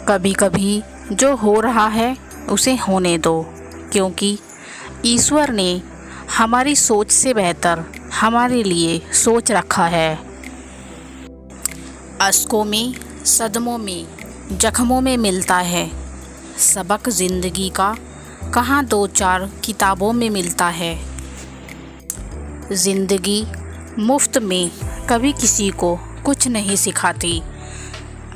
कभी कभी जो हो रहा है उसे होने दो, क्योंकि ईश्वर ने हमारी सोच से बेहतर हमारे लिए सोच रखा है। अश्कों में, सदमों में, जख्मों में मिलता है सबक ज़िंदगी का, कहाँ दो चार किताबों में मिलता है। ज़िंदगी मुफ्त में कभी किसी को कुछ नहीं सिखाती।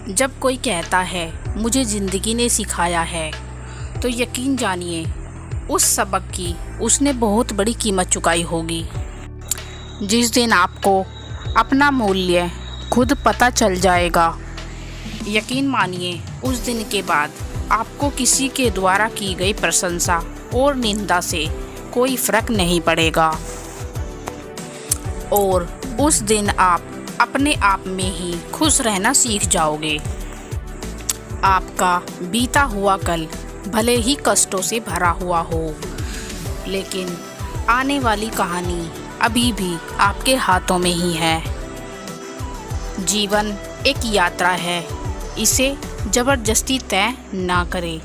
जब कोई कहता है मुझे ज़िंदगी ने सिखाया है, तो यकीन जानिए उस सबक की उसने बहुत बड़ी कीमत चुकाई होगी। जिस दिन आपको अपना मूल्य खुद पता चल जाएगा, यकीन मानिए उस दिन के बाद आपको किसी के द्वारा की गई प्रशंसा और निंदा से कोई फर्क नहीं पड़ेगा, और उस दिन आप अपने आप में ही खुश रहना सीख जाओगे। आपका बीता हुआ कल भले ही कष्टों से भरा हुआ हो, लेकिन आने वाली कहानी अभी भी आपके हाथों में ही है। जीवन एक यात्रा है, इसे ज़बरदस्ती तय ना करें,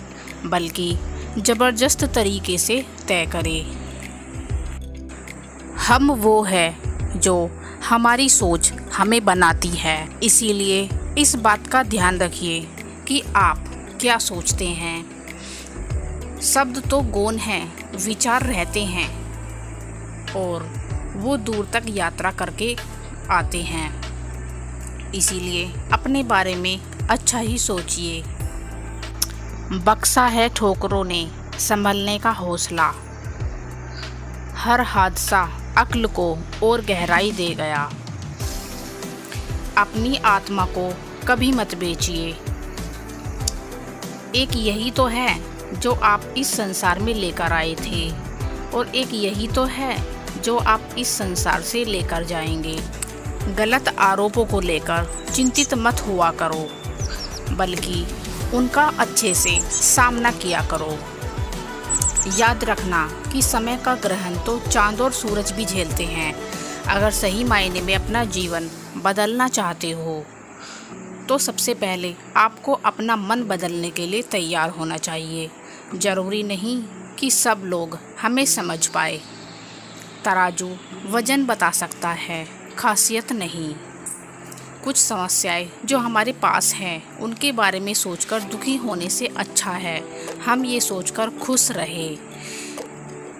बल्कि ज़बरदस्त तरीके से तय करें। हम वो है जो हमारी सोच हमें बनाती है, इसीलिए इस बात का ध्यान रखिए कि आप क्या सोचते हैं। शब्द तो गौण हैं, विचार रहते हैं, और वो दूर तक यात्रा करके आते हैं। इसीलिए अपने बारे में अच्छा ही सोचिए। बख्शा है ठोकरों ने संभलने का हौसला, हर हादसा अक्ल को और गहराई दे गया। अपनी आत्मा को कभी मत बेचिए। एक यही तो है जो आप इस संसार में लेकर आए थे, और एक यही तो है जो आप इस संसार से लेकर जाएंगे। गलत आरोपों को लेकर चिंतित मत हुआ करो, बल्कि उनका अच्छे से सामना किया करो। याद रखना कि समय का ग्रहण तो चांद और सूरज भी झेलते हैं। अगर सही मायने में अपना जीवन बदलना चाहते हो, तो सबसे पहले आपको अपना मन बदलने के लिए तैयार होना चाहिए। ज़रूरी नहीं कि सब लोग हमें समझ पाए। तराजू वजन बता सकता है, खासियत नहीं। कुछ समस्याएं जो हमारे पास हैं, उनके बारे में सोचकर दुखी होने से अच्छा है हम ये सोचकर खुश रहे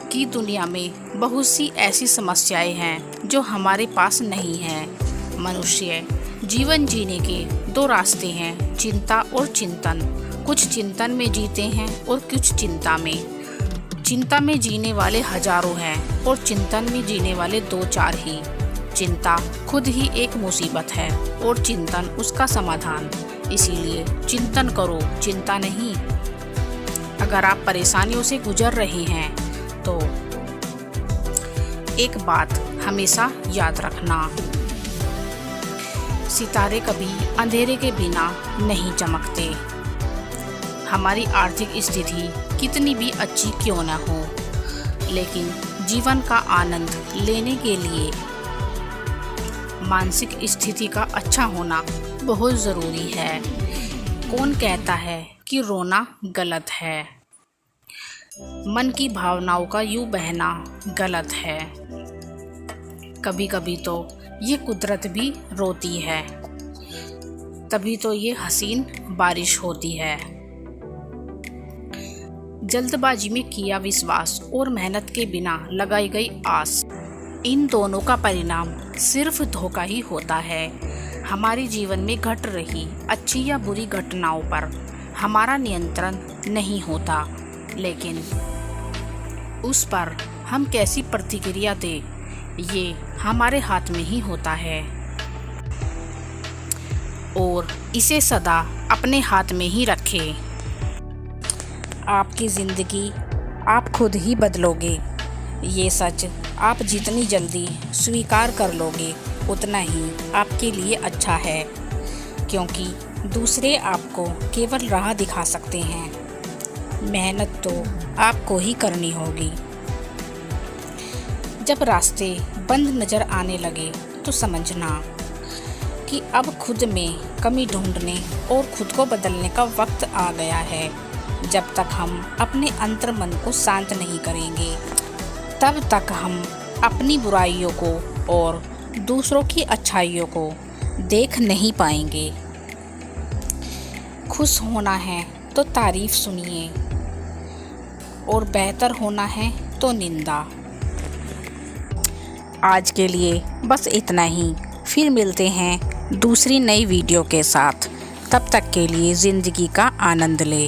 कि दुनिया में बहुत सी ऐसी समस्याएं हैं जो हमारे पास नहीं हैं। मनुष्य जीवन जीने के दो रास्ते हैं, चिंता और चिंतन। कुछ चिंतन में जीते हैं और कुछ चिंता में। चिंता में जीने वाले हजारों हैं और चिंतन में जीने वाले दो चार ही। चिंता खुद ही एक मुसीबत है और चिंतन उसका समाधान। इसीलिए चिंतन करो, चिंता नहीं। अगर आप परेशानियों से गुजर रहे हैं, तो एक बात हमेशा याद रखना, सितारे कभी अंधेरे के बिना नहीं चमकते। हमारी आर्थिक स्थिति कितनी भी अच्छी क्यों न हो, लेकिन जीवन का आनंद लेने के लिए मानसिक स्थिति का अच्छा होना बहुत ज़रूरी है। कौन कहता है कि रोना गलत है? मन की भावनाओं का यूं बहना गलत है। कभी कभी तो ये कुदरत भी रोती है, तभी तो ये हसीन बारिश होती है। जल्दबाजी में किया विश्वास और मेहनत के बिना लगाई गई आस, इन दोनों का परिणाम सिर्फ धोखा ही होता है। हमारे जीवन में घट रही अच्छी या बुरी घटनाओं पर हमारा नियंत्रण नहीं होता, लेकिन उस पर हम कैसी प्रतिक्रिया दें, ये हमारे हाथ में ही होता है, और इसे सदा अपने हाथ में ही रखें। आपकी ज़िंदगी आप खुद ही बदलोगे, ये सच आप जितनी जल्दी स्वीकार कर लोगे उतना ही आपके लिए अच्छा है, क्योंकि दूसरे आपको केवल राह दिखा सकते हैं, मेहनत तो आपको ही करनी होगी। जब रास्ते बंद नज़र आने लगे तो समझना कि अब खुद में कमी ढूंढने और खुद को बदलने का वक्त आ गया है। जब तक हम अपने अंतर्मन को शांत नहीं करेंगे, तब तक हम अपनी बुराइयों को और दूसरों की अच्छाइयों को देख नहीं पाएंगे। खुश होना है तो तारीफ सुनिए और बेहतर होना है तो निंदा। आज के लिए बस इतना ही। फिर मिलते हैं दूसरी नई वीडियो के साथ। तब तक के लिए ज़िंदगी का आनंद लें।